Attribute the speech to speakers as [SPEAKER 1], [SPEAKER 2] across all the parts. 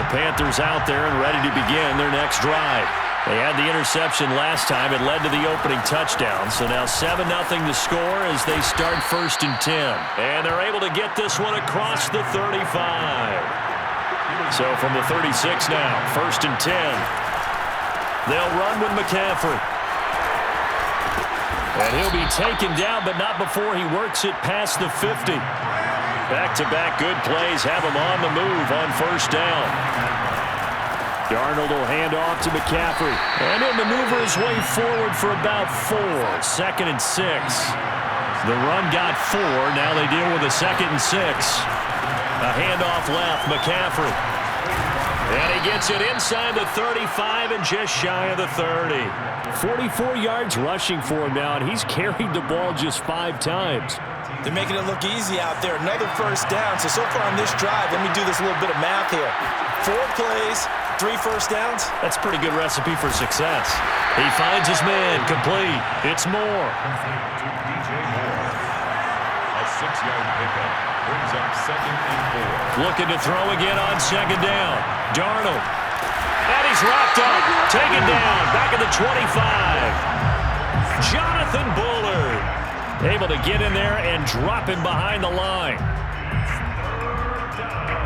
[SPEAKER 1] The Panthers out there and ready to begin their next drive. They had the interception last time. It led to the opening touchdown. So now 7-0 to score as they start 1st and 10. And they're able to get this one across the 35. So from the 36 now, 1st and 10. They'll run with McCaffrey. And he'll be taken down, but not before he works it past the 50. Back-to-back good plays have him on the move on 1st down. Darnold will hand off to McCaffrey. And he'll maneuver his way forward for about 4. 2nd and 6. The run got 4. Now they deal with a 2nd and 6. A handoff left. McCaffrey. And he gets it inside the 35 and just shy of the 30. 44 yards rushing for him now, and he's carried the ball just 5 times.
[SPEAKER 2] They're making it look easy out there. Another 1st down. So far on this drive, let me do this little bit of math here. 4 plays, 3 1st downs.
[SPEAKER 1] That's a pretty good recipe for success. He finds his man, complete. It's Moore.
[SPEAKER 3] A 6-yard pickup brings up 2nd and 4.
[SPEAKER 1] Looking to throw again on 2nd down. Darnold. And he's wrapped up. Taken down. Back at the 25. Jonathan Bullard. Able to get in there and drop him behind the line.
[SPEAKER 3] 3rd and long.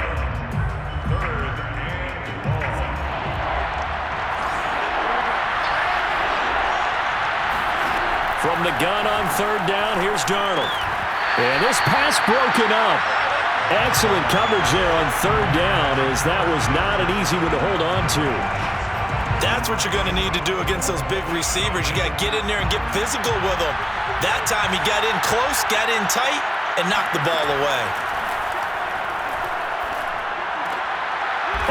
[SPEAKER 1] From the gun on 3rd down, here's Darnold. And this pass broken up. Excellent coverage there on 3rd down, as that was not an easy one to hold on to.
[SPEAKER 2] That's what you're going to need to do against those big receivers. You got to get in there and get physical with them. That time he got in close, got in tight, and knocked the ball away.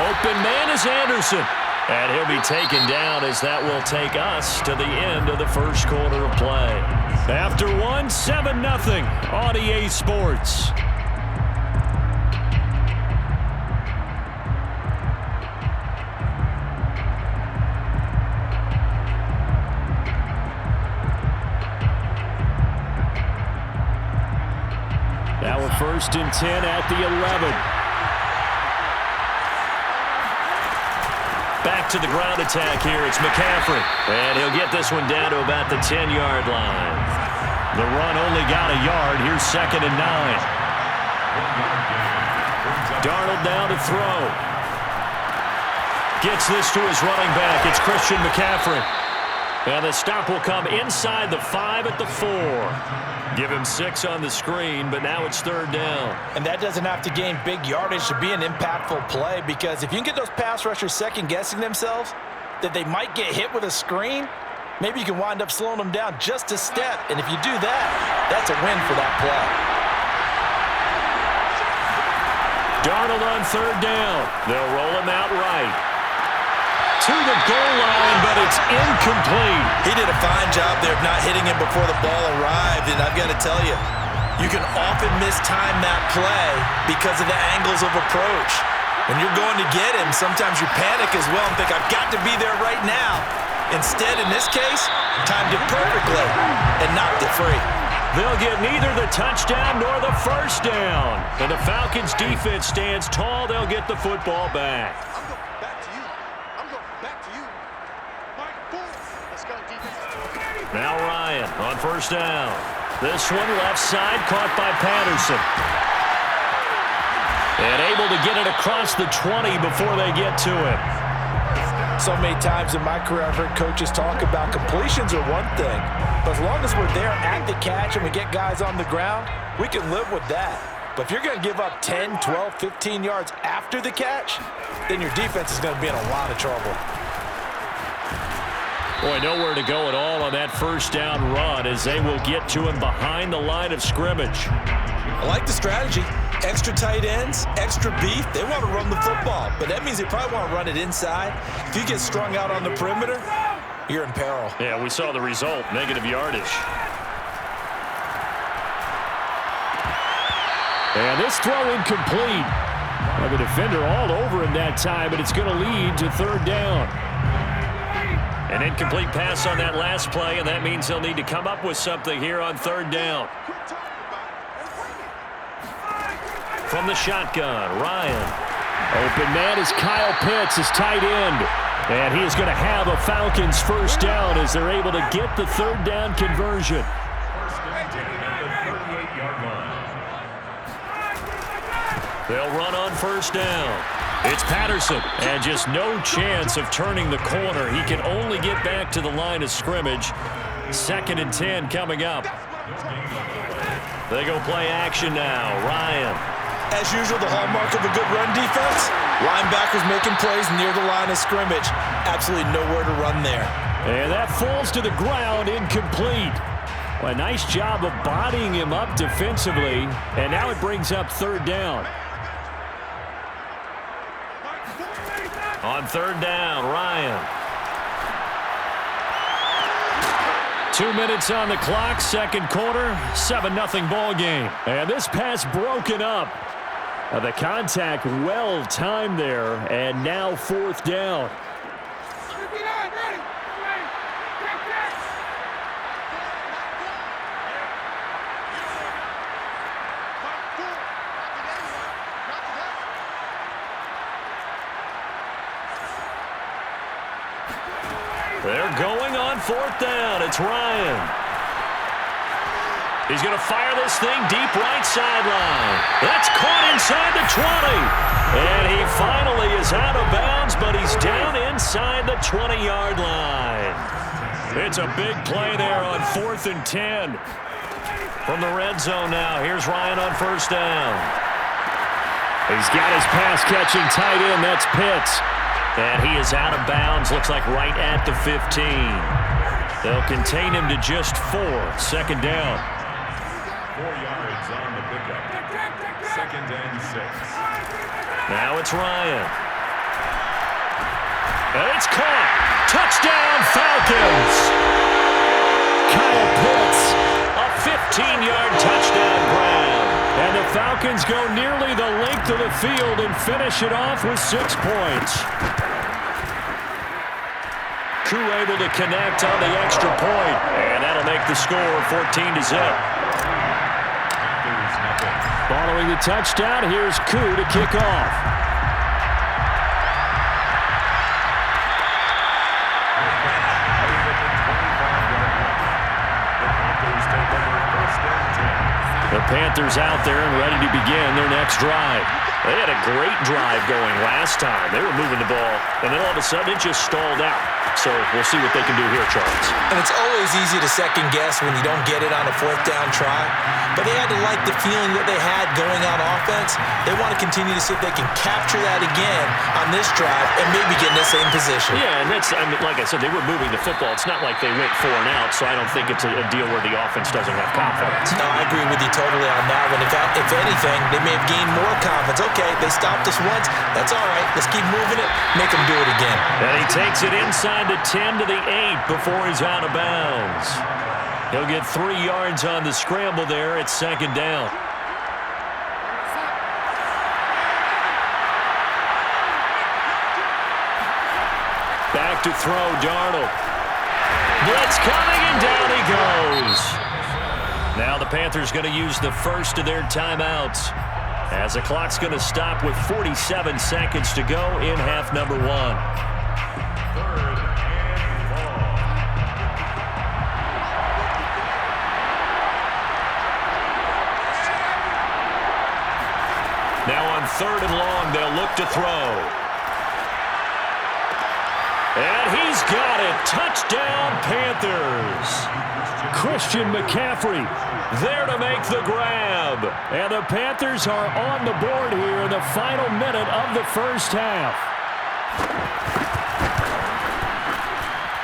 [SPEAKER 1] Open man is Anderson. And he'll be taken down as that will take us to the end of the 1st quarter of play. After 1, 7-0 on EA Sports. Now a 1st and 10 at the 11. Back to the ground attack here. It's McCaffrey. And he'll get this one down to about the 10-yard line. The run only got a yard. Here's 2nd and 9. Darnold down to throw. Gets this to his running back. It's Christian McCaffrey. And the stop will come inside the 5 at the 4. Give him 6 on the screen, but now it's 3rd down.
[SPEAKER 2] And that doesn't have to gain big yardage to be an impactful play, because if you can get those pass rushers second-guessing themselves that they might get hit with a screen, maybe you can wind up slowing them down just a step. And if you do that, that's a win for that play.
[SPEAKER 1] Darnold on 3rd down. They'll roll him out right. To the goal line, but it's incomplete.
[SPEAKER 2] He did a fine job there of not hitting him before the ball arrived, and I've got to tell you, you can often mistime that play because of the angles of approach. When you're going to get him, sometimes you panic as well and think, I've got to be there right now. Instead, in this case, timed it perfectly and knocked it free.
[SPEAKER 1] They'll get neither the touchdown nor the 1st down. And the Falcons' defense stands tall. They'll get the football back. Now Ryan on 1st down. This one left side caught by Patterson. And able to get it across the 20 before they get to him.
[SPEAKER 2] So many times in my career I've heard coaches talk about completions are one thing, but as long as we're there at the catch and we get guys on the ground, we can live with that. But if you're going to give up 10, 12, 15 yards after the catch, then your defense is going to be in a lot of trouble.
[SPEAKER 1] Boy, nowhere to go at all on that 1st down run as they will get to him behind the line of scrimmage.
[SPEAKER 2] I like the strategy. Extra tight ends, extra beef. They want to run the football, but that means they probably want to run it inside. If you get strung out on the perimeter, you're in peril.
[SPEAKER 1] Yeah, we saw the result, negative yardage. And this throw incomplete. Well, the defender all over him that time, but it's going to lead to 3rd down. An incomplete pass on that last play, and that means they'll need to come up with something here on 3rd down. From the shotgun, Ryan. Open man is Kyle Pitts, his tight end. And he is going to have a Falcons first down as they're able to get the third down conversion.
[SPEAKER 3] First and 10 at the 38-yard line.
[SPEAKER 1] They'll run on first down. It's Patterson, and just no chance of turning the corner. He can only get back to the line of scrimmage. Second and 10 coming up. They go play action now. Ryan.
[SPEAKER 2] As usual, the hallmark of a good run defense, linebackers making plays near the line of scrimmage. Absolutely nowhere to run there.
[SPEAKER 1] And that falls to the ground, incomplete. Well, a nice job of bodying him up defensively, and now it brings up third down. On third down, Ryan. 2 minutes on the clock, second quarter, 7-0 ball game. And this pass broken up. The contact well timed there, and now fourth down. They're going on fourth down. It's Ryan. He's going to fire this thing deep right sideline. That's caught inside the 20. And he finally is out of bounds, but he's down inside the 20-yard line. It's a big play there on 4th and 10. From the red zone now, here's Ryan on first down. He's got his pass-catching tight end. That's Pitts. And he is out of bounds, looks like right at the 15. They'll contain him to just 4. Second down.
[SPEAKER 3] 4 yards on the pickup. Second and 6.
[SPEAKER 1] Now it's Ryan. And it's caught. Touchdown, Falcons. Kyle Pitts, a 15-yard touchdown grab. And the Falcons go nearly the length of the field and finish it off with 6 points. Crew able to connect on the extra point, and that'll make the score 14-0. Following the touchdown, here's Koo to kick off. The Panthers out there and ready to begin their next drive. They had a great drive going last time. They were moving the ball, and then all of a sudden it just stalled out. So we'll see what they can do here, Charles.
[SPEAKER 2] And it's always easy to second guess when you don't get it on a fourth down try. But they had to like the feeling that they had going on offense. They want to continue to see if they can capture that again on this drive and maybe get in the same position.
[SPEAKER 1] Yeah, and that's, I mean, like I said, they were moving the football. It's not like they went 4 and out, so I don't think it's a deal where the offense doesn't have confidence.
[SPEAKER 2] No, I agree with you totally on that one. If anything, they may have gained more confidence. Okay, they stopped us once. That's all right. Let's keep moving it. Make them do it again.
[SPEAKER 1] And he takes it inside the 10 to the 8 before he's out of bounds. He'll get 3 yards on the scramble there. It's second down. Back to throw, Darnold. Blitz coming, and down he goes. Now the Panthers going to use the first of their timeouts, as the clock's going to stop with 47 seconds to go in half number 1.
[SPEAKER 3] Third and long.
[SPEAKER 1] Now on third and long, they'll look to throw. And he's got it. Touchdown, Panthers. Christian McCaffrey there to make the grab. And the Panthers are on the board here in the final minute of the first half.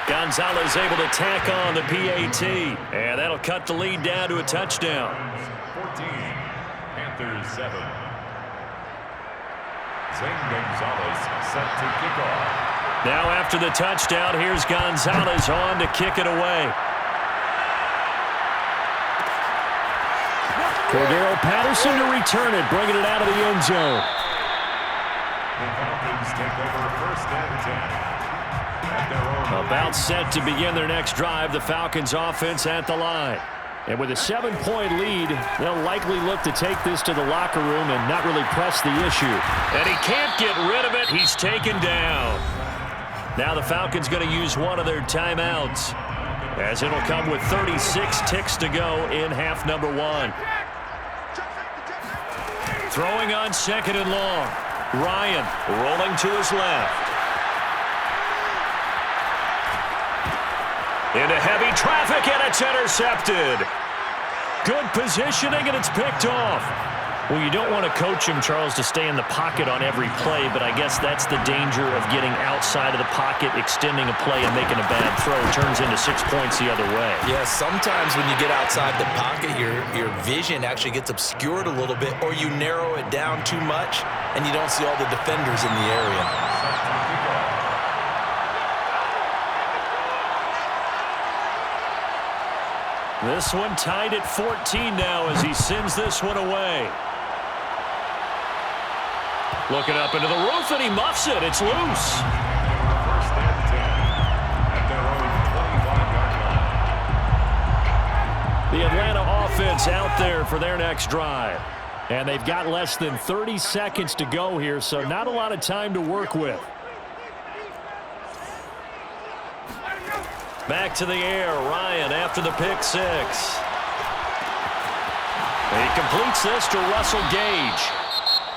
[SPEAKER 1] Gonzalez able to tack on the PAT. And that'll cut the lead down to a touchdown.
[SPEAKER 3] 14. Panthers 7. Zane Gonzalez set to kick off.
[SPEAKER 1] Now after the touchdown, here's Gonzalez on to kick it away. Cordero Patterson to return it, bringing it out of the end zone.
[SPEAKER 3] The Falcons take over first and 10. At their own
[SPEAKER 1] About set to begin their next drive, the Falcons offense at the line. And with a 7-point lead, they'll likely look to take this to the locker room and not really press the issue. And he can't get rid of it. He's taken down. Now the Falcons going to use one of their timeouts, as it'll come with 36 ticks to go in half number 1. Throwing on 2nd and long. Ryan rolling to his left. Into heavy traffic, and it's intercepted. Good positioning, and it's picked off. Well, you don't want to coach him, Charles, to stay in the pocket on every play, but I guess that's the danger of getting outside of the pocket, extending a play, and making a bad throw. Turns into 6 points the other way.
[SPEAKER 2] Yeah, sometimes when you get outside the pocket, your vision actually gets obscured a little bit, or you narrow it down too much, and you don't see all the defenders in the area.
[SPEAKER 1] This one tied at 14 now as he sends this one away. Looking up into the roof, and he muffs it. It's loose.
[SPEAKER 3] First and 10 at their own 25-yard line.
[SPEAKER 1] The Atlanta offense out there for their next drive. And they've got less than 30 seconds to go here, so not a lot of time to work with. Back to the air, Ryan after the pick 6. He completes this to Russell Gage.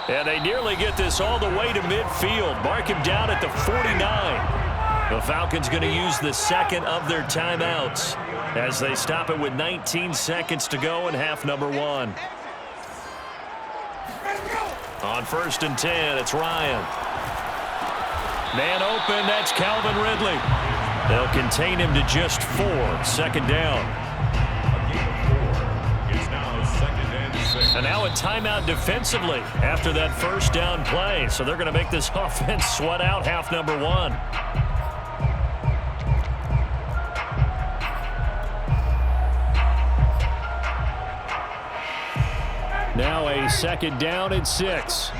[SPEAKER 1] And they nearly get this all the way to midfield. Mark him down at the 49. The Falcons going to use the second of their timeouts as they stop it with 19 seconds to go in half number 1. On 1st and 10, it's Ryan. Man open, that's Calvin Ridley. They'll contain him to just 4. 2nd down.
[SPEAKER 3] A gain of 4. It's now 2nd and 6.
[SPEAKER 1] And now a timeout defensively after that first down play. So they're going to make this offense sweat out half number 1. Now a 2nd down and 6.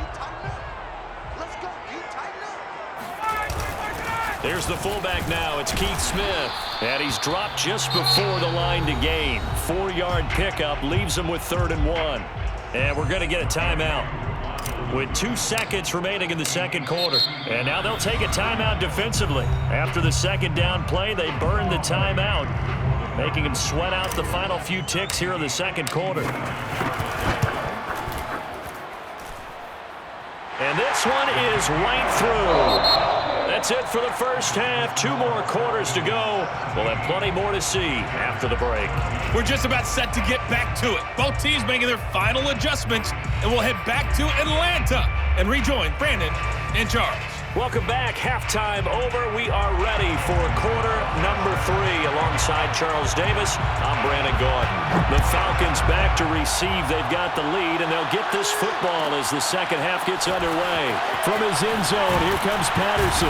[SPEAKER 1] There's the fullback now. It's Keith Smith. And he's dropped just before the line to gain. 4-yard pickup leaves him with 3rd and 1. And we're going to get a timeout with 2 seconds remaining in the second quarter. And now they'll take a timeout defensively. After the 2nd down play, they burn the timeout, making him sweat out the final few ticks here in the second quarter. And this one is right through. That's it for the first half. 2 more quarters to go. We'll have plenty more to see after the break.
[SPEAKER 4] We're just about set to get back to it. Both teams making their final adjustments, and we'll head back to Atlanta and rejoin Brandon and Charles.
[SPEAKER 1] Welcome back. Halftime over. We are ready for quarter number 3. Alongside Charles Davis, I'm Brandon Gordon. The Falcons back to receive. They've got the lead, and they'll get this football as the second half gets underway. From his end zone, here comes Patterson.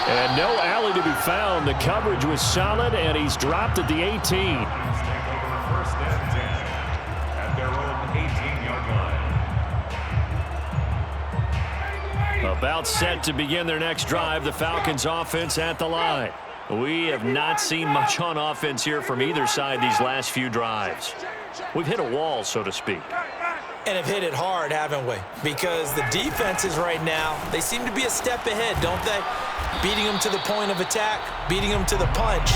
[SPEAKER 1] And no alley to be found. The coverage was solid, and he's dropped at the 18.
[SPEAKER 3] Take over 1st and 10 at their own 18-yard line.
[SPEAKER 1] About set to begin their next drive. The Falcons offense at the line. We have not seen much on offense here from either side these last few drives. We've hit a wall, so to speak.
[SPEAKER 2] And have hit it hard, haven't we? Because the defenses right now, they seem to be a step ahead, don't they? Beating them to the point of attack, beating them to the punch.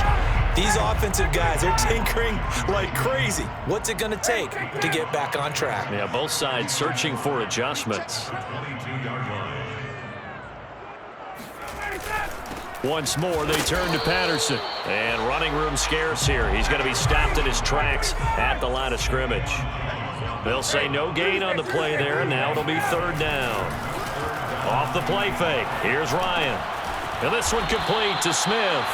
[SPEAKER 2] These offensive guys, they're tinkering like crazy. What's it going to take to get back on track?
[SPEAKER 1] Yeah, both sides searching for adjustments.
[SPEAKER 3] 22-yard line.
[SPEAKER 1] Once more, they turn to Patterson. And running room scarce here. He's going to be stopped in his tracks at the line of scrimmage. They'll say no gain on the play there, and now it'll be 3rd down. Off the play fake. Here's Ryan. And this one complete to Smith.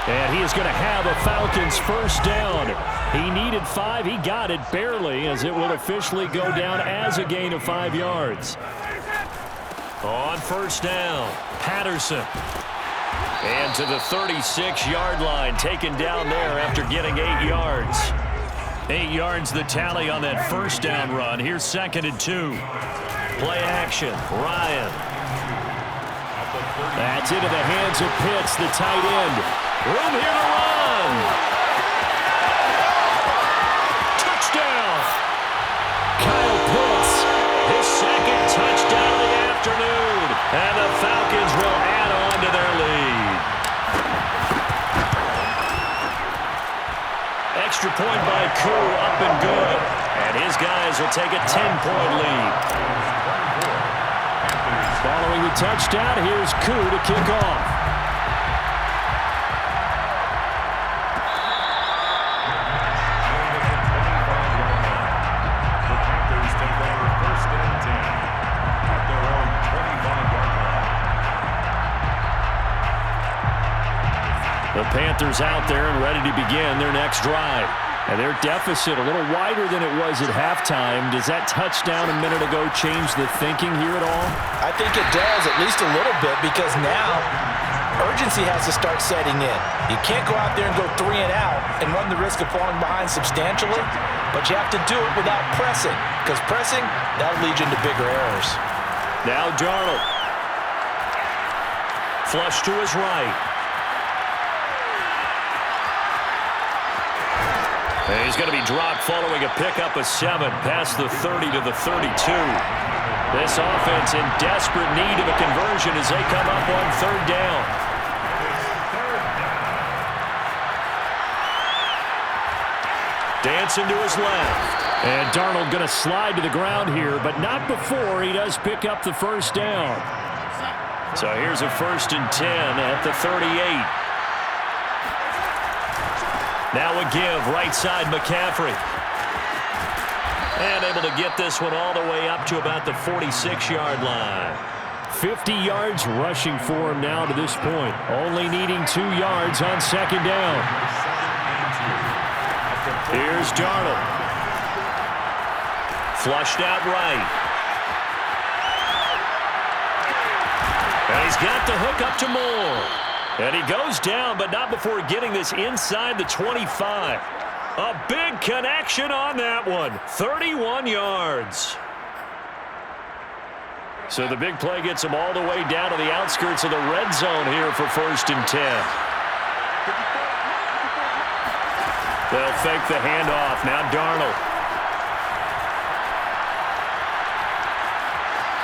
[SPEAKER 1] And he is going to have a Falcons first down. He needed 5. He got it barely, as it will officially go down as a gain of 5 yards. On 1st down, Patterson. And to the 36-yard line, taken down there after getting 8 yards. 8 yards the tally on that first down run. Here's 2nd and 2. Play action, Ryan. That's into the hands of Pitts, the tight end. Room here to run. touchdown. Kyle Pitts, his second touchdown of the afternoon. And the Falcons will add on to their lead. Extra point by Koo, up and good. And his guys will take a 10-point lead. Following the touchdown, here's Koo to kick off. The Panthers out there and ready to begin their next drive. And their deficit a little wider than it was at halftime. Does that touchdown a minute ago change the thinking here at all?
[SPEAKER 2] I think it does, at least a little bit, because now urgency has to start setting in. You can't go out there and go 3 and out and run the risk of falling behind substantially, but you have to do it without pressing, because pressing, that'll lead you into bigger errors.
[SPEAKER 1] Now Darnold. Flush to his right. And he's going to be dropped following a pickup of 7 past the 30 to the 32. This offense in desperate need of a conversion as they come up on 3rd down. Dancing to his left. And Darnold going to slide to the ground here, but not before he does pick up the first down. So here's a 1st and 10 at the 38. Now a give, right side McCaffrey. And able to get this one all the way up to about the 46-yard line. 50 yards rushing for him now to this point. Only needing 2 yards on 2nd down. Here's Darnold. Flushed out right. And he's got the hook up to Moore. And he goes down, but not before getting this inside the 25. A big connection on that one. 31 yards. So the big play gets him all the way down to the outskirts of the red zone here for 1st and 10. They'll fake the handoff. Now Darnold.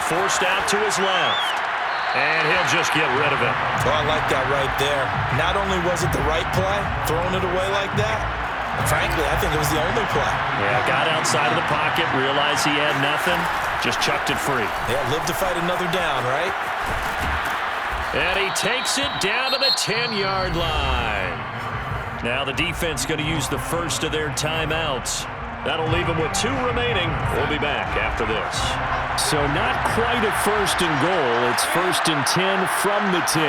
[SPEAKER 1] Forced out to his left. And he'll just get rid of it.
[SPEAKER 2] Oh, I like that right there. Not only was it the right play, throwing it away like that, frankly, I think it was the only play.
[SPEAKER 1] Yeah, got outside of the pocket, realized he had nothing, just chucked it free.
[SPEAKER 2] Yeah, live to fight another down, right?
[SPEAKER 1] And he takes it down to the 10-yard line. Now the defense going to use the first of their timeouts. That'll leave them with 2 remaining. We'll be back after this. So not quite a 1st and goal. It's 1st and 10 from the 10.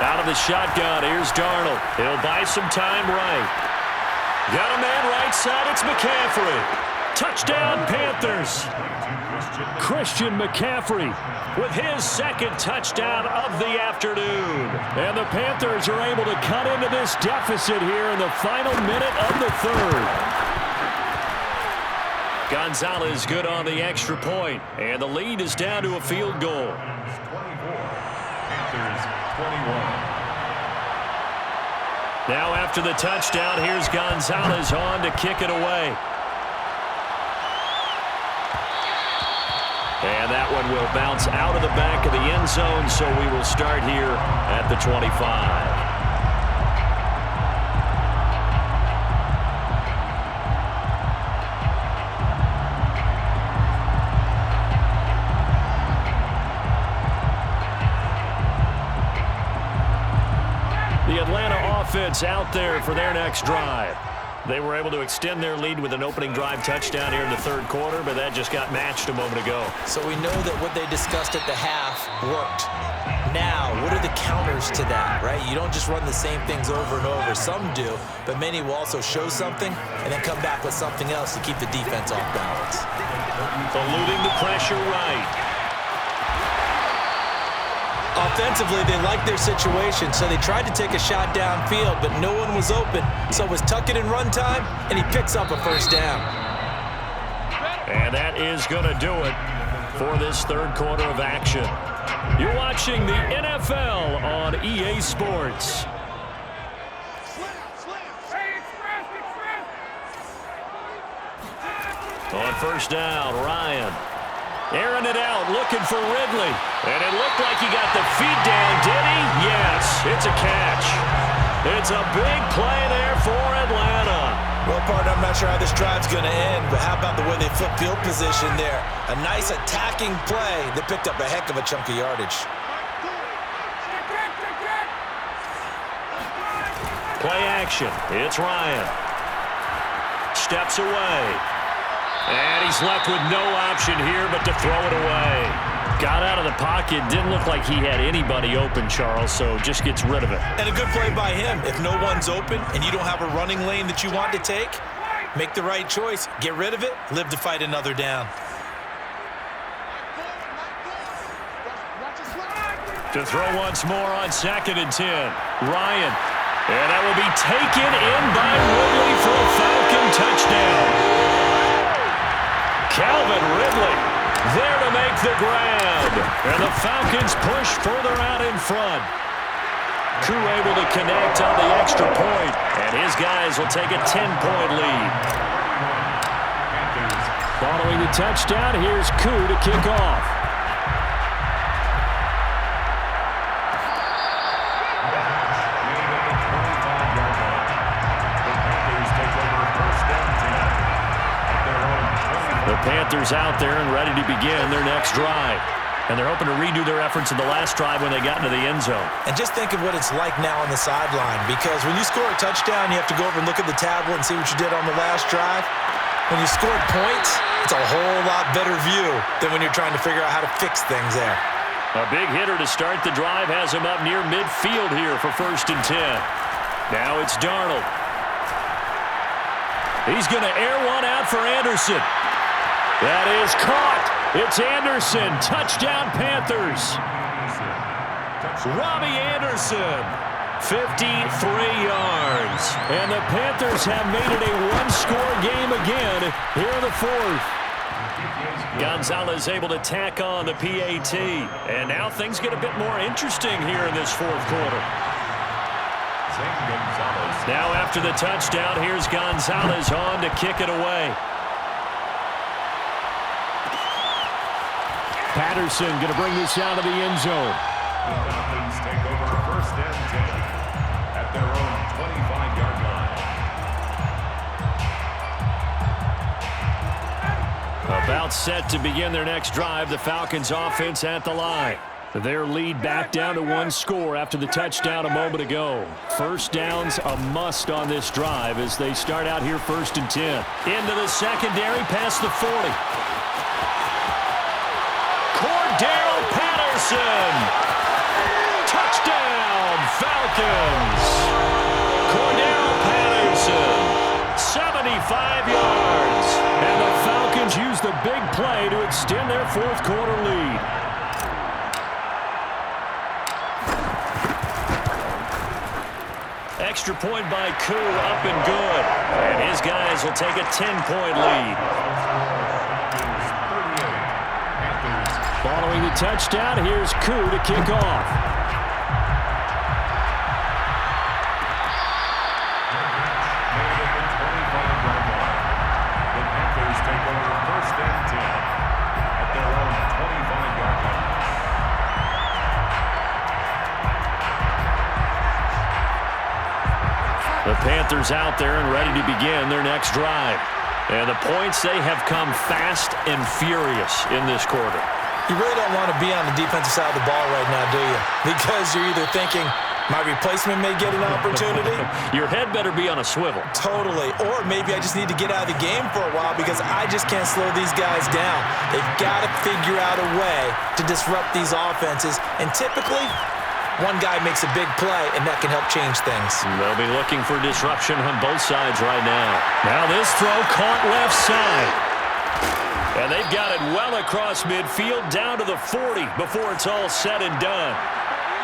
[SPEAKER 1] Out of the shotgun, here's Darnold. He'll buy some time right. Got a man right side, it's McCaffrey. Touchdown, Panthers. Christian McCaffrey with his 2nd touchdown of the afternoon. And the Panthers are able to cut into this deficit here in the final minute of the 3rd. Gonzalez good on the extra point, and the lead is down to a field goal.
[SPEAKER 3] 24, Panthers 21.
[SPEAKER 1] Now after the touchdown, here's Gonzalez on to kick it away. And that one will bounce out of the back of the end zone, so we will start here at the 25. The Atlanta offense out there for their next drive. They were able to extend their lead with an opening drive touchdown here in the 3rd quarter, but that just got matched a moment ago.
[SPEAKER 2] So we know that what they discussed at the half worked. Now, what are the counters to that, right? You don't just run the same things over and over. Some do, but many will also show something and then come back with something else to keep the defense off balance.
[SPEAKER 1] Eluding the pressure right.
[SPEAKER 2] Offensively, they liked their situation, so they tried to take a shot downfield, but no one was open. So it was tuck it in run time, and he picks up a 1st down.
[SPEAKER 1] And that is going to do it for this 3rd quarter of action. You're watching the NFL on EA Sports. On first down, Ryan. Airing it out, looking for Ridley. And it looked like he got the feet down, did he? Yes, it's a catch. It's a big play there for Atlanta.
[SPEAKER 2] Well, partner, I'm not sure how this drive's going to end, but how about the way they flip field position there? A nice attacking play that picked up a heck of a chunk of yardage.
[SPEAKER 1] Play action. It's Ryan. Steps away. And he's left with no option here but to throw it away. Got out of the pocket. Didn't look like he had anybody open, Charles, so just gets rid of it.
[SPEAKER 2] And a good play by him. If no one's open and you don't have a running lane that you want to take, make the right choice. Get rid of it. Live to fight another down.
[SPEAKER 1] To throw once more on 2nd and 10. Ryan. And that will be taken in by Ridley for a Falcon touchdown. Calvin Ridley there to make the grab. And the Falcons push further out in front. Koo able to connect on the extra point. And his guys will take a 10-point lead. Following the touchdown, here's Koo to kick off. Panthers out there and ready to begin their next drive. And they're hoping to redo their efforts in the last drive when they got into the end zone.
[SPEAKER 2] And just think of what it's like now on the sideline, because when you score a touchdown, you have to go over and look at the tablet and see what you did on the last drive. When you scored points, it's a whole lot better view than when you're trying to figure out how to fix things there.
[SPEAKER 1] A big hitter to start the drive has him up near midfield here for 1st and 10. Now it's Darnold. He's going to air one out for Anderson. That is caught. It's Anderson. Touchdown, Panthers. Robbie Anderson, 53 yards. And the Panthers have made it a one-score game again here in the 4th. Gonzalez able to tack on the PAT. And now things get a bit more interesting here in this 4th quarter. Now after the touchdown, here's Gonzalez on to kick it away. Patterson going to bring this out of the end zone.
[SPEAKER 3] The Falcons take over 1st and 10 at their own 25-yard line.
[SPEAKER 1] About set to begin their next drive. The Falcons offense at the line. Their lead back down to 1 score after the touchdown a moment ago. First down's a must on this drive as they start out here 1st and 10. Into the secondary past the 40. Cordell Patterson. Touchdown, Falcons. Cordell Patterson, 75 yards. And the Falcons use the big play to extend their 4th quarter lead. Extra point by Koo, up and good. And his guys will take a 10-point lead. Following the touchdown, here's Koo to kick off.
[SPEAKER 3] The Panthers take over 1st and 10 at their own 25-yard line.
[SPEAKER 1] The Panthers out there and ready to begin their next drive. And the points, they have come fast and furious in this quarter.
[SPEAKER 2] You really don't want to be on the defensive side of the ball right now, do you? Because you're either thinking, my replacement may get an opportunity.
[SPEAKER 1] Your head better be on a swivel.
[SPEAKER 2] Totally. Or maybe I just need to get out of the game for a while because I just can't slow these guys down. They've got to figure out a way to disrupt these offenses. And typically, one guy makes a big play, and that can help change things.
[SPEAKER 1] They'll be looking for disruption on both sides right now. Now this throw caught left side. And they've got it well across midfield down to the 40 before it's all said and done.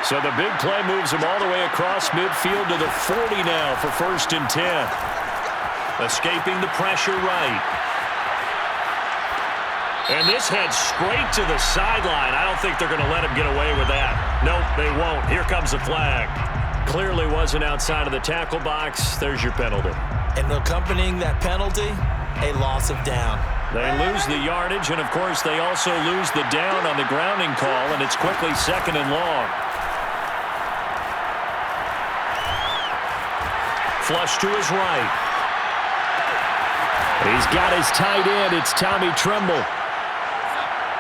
[SPEAKER 1] So the big play moves them all the way across midfield to the 40 now for 1st and 10. Escaping the pressure right. And this heads straight to the sideline. I don't think they're going to let him get away with that. Nope, they won't. Here comes the flag. Clearly wasn't outside of the tackle box. There's your penalty.
[SPEAKER 2] And accompanying that penalty, a loss of down.
[SPEAKER 1] They lose the yardage, and, of course, they also lose the down on the grounding call, and it's quickly 2nd and long. Flush to his right. He's got his tight end. It's Tommy Tremble.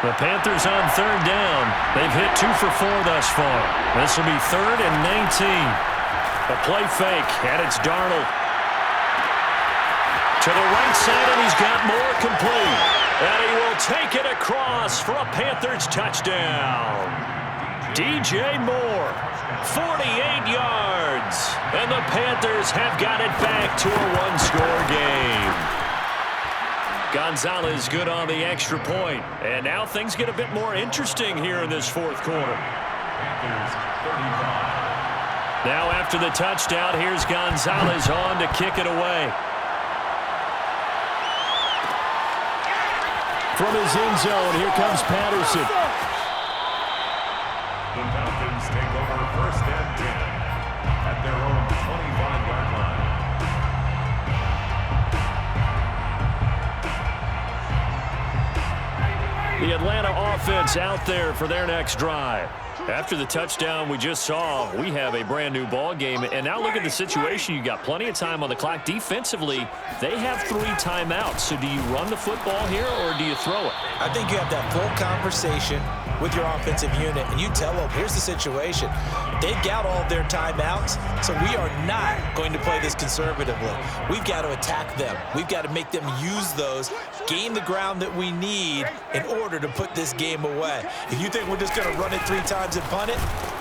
[SPEAKER 1] The Panthers on 3rd down. They've hit 2 for 4 thus far. This will be 3rd and 19. A play fake, and it's Darnold. To the right side, and he's got more complete. And he will take it across for a Panthers touchdown. DJ Moore, 48 yards. And the Panthers have got it back to a one-score game. Gonzalez good on the extra point. And now things get a bit more interesting here in this 4th quarter. Now after the touchdown, here's Gonzalez on to kick it away. From his end zone, here comes Patterson.
[SPEAKER 3] The Falcons take over 1st and 10 at their own 25-yard line.
[SPEAKER 1] The Atlanta offense out there for their next drive. After the touchdown we just saw, we have a brand new ball game. And now look at the situation. You got plenty of time on the clock. Defensively, they have 3 timeouts. So do you run the football here or do you throw it?
[SPEAKER 2] I think you have that full conversation with your offensive unit, and you tell them, here's the situation. They've got all of their timeouts, so we are not going to play this conservatively. We've got to attack them. We've got to make them use those, gain the ground that we need in order to put this game away. If you think we're just going to run it 3 times and punt it,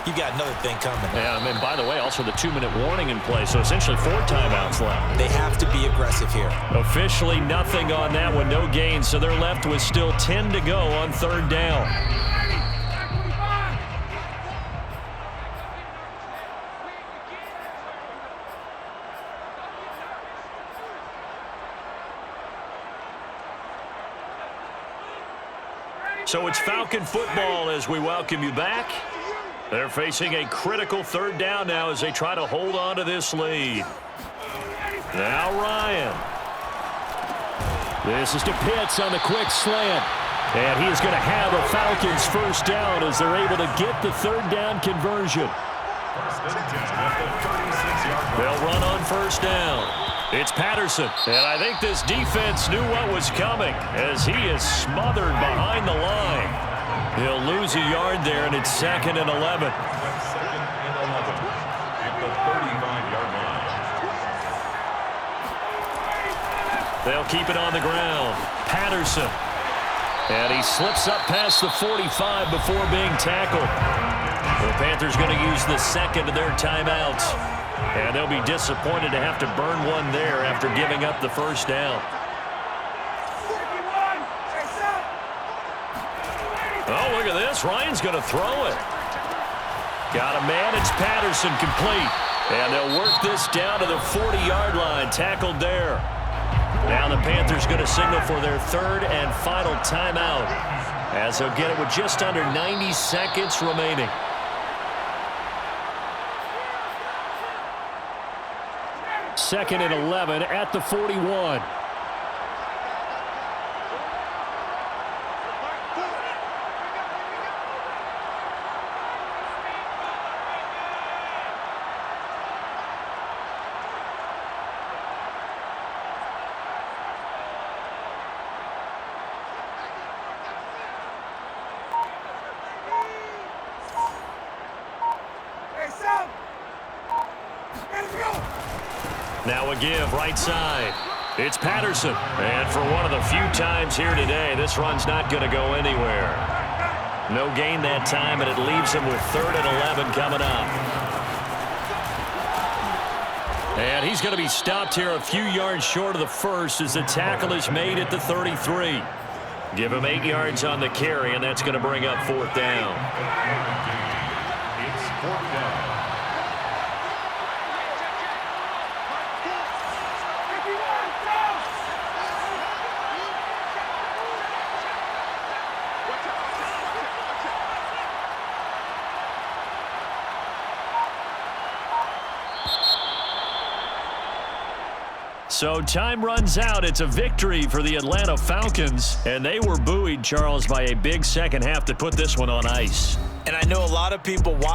[SPEAKER 2] you got another thing coming.
[SPEAKER 1] Yeah, and by the way, also the 2-minute warning in play, so essentially 4 timeouts left.
[SPEAKER 2] They have to be aggressive here.
[SPEAKER 1] Officially nothing on that one, no gain, so they're left with still 10 to go on 3rd down. So it's Falcon football as we welcome you back. They're facing a critical 3rd down now as they try to hold on to this lead. Now Ryan. This is to Pitts on the quick slant. And he is going to have a Falcons 1st down as they're able to get the 3rd down conversion. They'll run on 1st down. It's Patterson, and I think this defense knew what was coming as he is smothered behind the line. He'll lose a yard there, and it's 2nd and 11.
[SPEAKER 3] 2nd and 11 at the 35-yard line.
[SPEAKER 1] They'll keep it on the ground. Patterson. And he slips up past the 45 before being tackled. The Panthers going to use the 2nd of their timeouts. And they'll be disappointed to have to burn one there after giving up the 1st down. Oh, look at this. Ryan's going to throw it. Got a man. It's Patterson complete. And they'll work this down to the 40-yard line. Tackled there. Now the Panthers going to signal for their 3rd and final timeout as they'll get it with just under 90 seconds remaining. Second and 11 at the 41. Now a give, right side. It's Patterson. And for one of the few times here today, this run's not going to go anywhere. No gain that time, and it leaves him with 3rd and 11 coming up. And he's going to be stopped here a few yards short of the 1st as the tackle is made at the 33. Give him 8 yards on the carry, and that's going to bring up 4th down.
[SPEAKER 3] It's 4th down.
[SPEAKER 1] So time runs out. It's a victory for the Atlanta Falcons, and they were buoyed, Charles, by a big second half to put this one on ice.
[SPEAKER 2] And I know a lot of people watch